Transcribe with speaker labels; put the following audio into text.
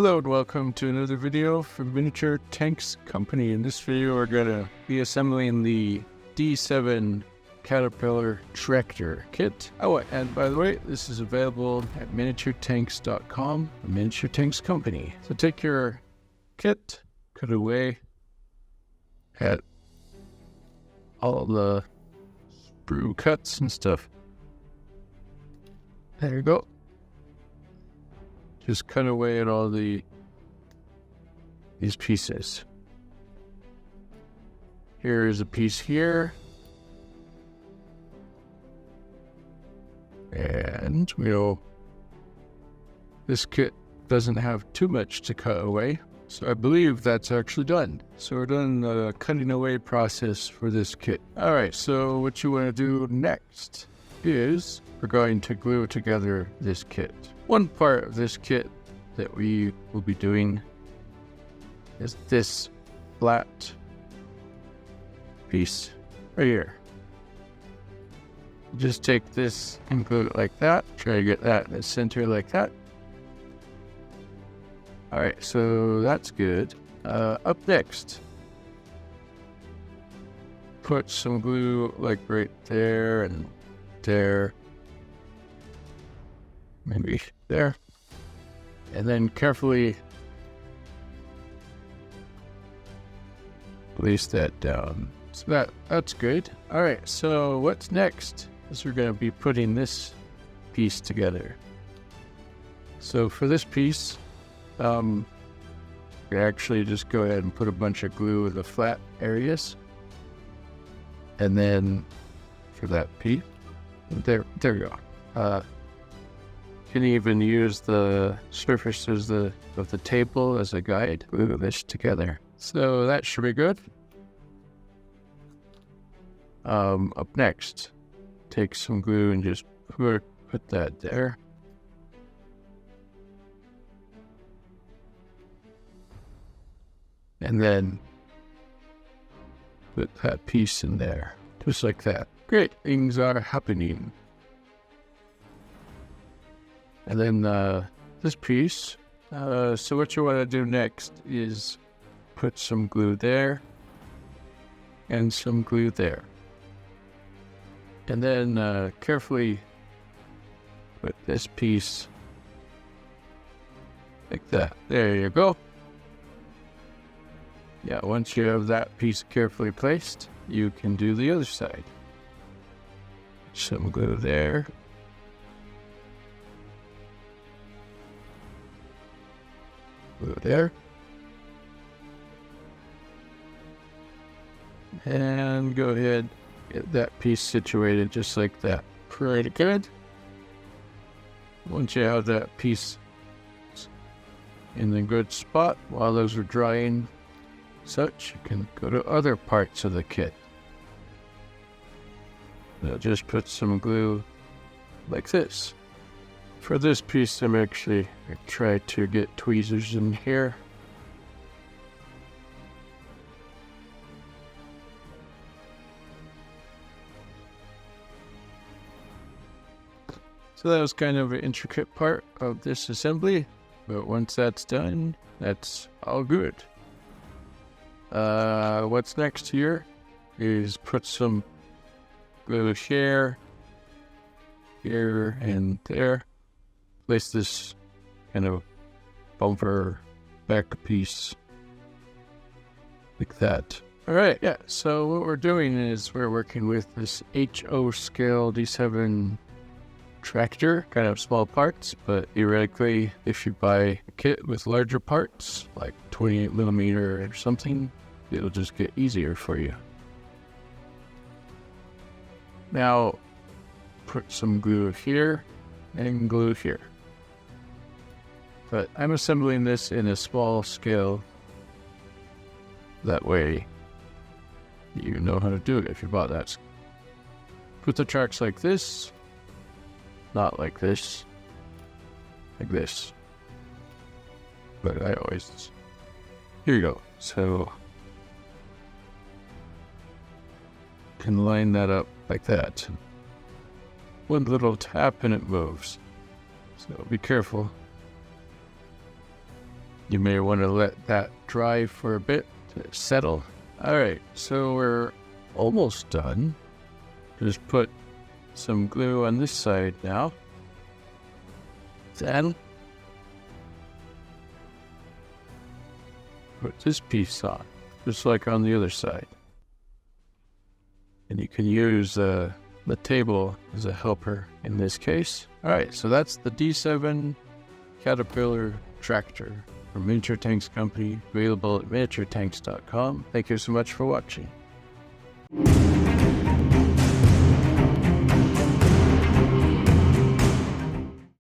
Speaker 1: Hello and welcome to another video from Miniature Tanks Company. In this video we're going to be assembling the D7 Caterpillar Tractor kit. Oh, and by the way, this is available at miniaturetanks.com, a Miniature Tanks Company. So take your kit, cut away at all the sprue cuts and stuff. There you go. Just cut away at all these pieces. Here is a piece here. And this kit doesn't have too much to cut away. So I believe that's actually done. So we're done the cutting away process for this kit. All right, so what you want to do next is we're going to glue together this kit. One part of this kit that we will be doing is this flat piece right here. Just take this and glue it like that. Try to get that in the center like that. All right, so that's good. Up next, put some glue like right there and there. Maybe there. And then carefully place that down. So that's good. All right, so what's next is we're going to be putting this piece together. So for this piece, we actually just go ahead and put a bunch of glue in the flat areas. And then for that piece, there we go. You can even use the surfaces of the table as a guide. Glue this together. So that should be good. Up next, take some glue and just put that there. And then put that piece in there, just like that. Great, things are happening. And then this piece, so what you want to do next is put some glue there and some glue there. And then carefully put this piece like that. There you go. Yeah, once you have that piece carefully placed, you can do the other side. Some glue there. Glue there. And go ahead, get that piece situated just like that. Pretty good. Once you have that piece in the good spot, while those are drying such, you can go to other parts of the kit. Now just put some glue like this. For this piece, I try to get tweezers in here. So that was kind of an intricate part of this assembly, but once that's done, that's all good. What's next here is put some glue here and there. Place this kind of bumper back piece like that. All right, yeah, so what we're doing is we're working with this HO scale D7 tractor, kind of small parts, but theoretically, if you buy a kit with larger parts, like 28 millimeter or something, it'll just get easier for you. Now, put some glue here and glue here. But I'm assembling this in a small scale. That way, you know how to do it if you bought that. Put the tracks like this, not like this, like this. But I always, here you go. So, can line that up like that. One little tap and it moves. So be careful. You may want to let that dry for a bit to settle. All right, so we're almost done. Just put some glue on this side now. Then put this piece on, just like on the other side. And you can use the table as a helper in this case. All right, so that's the D7 Caterpillar tractor from Miniature Tanks Company, available at miniaturetanks.com. Thank you so much for watching.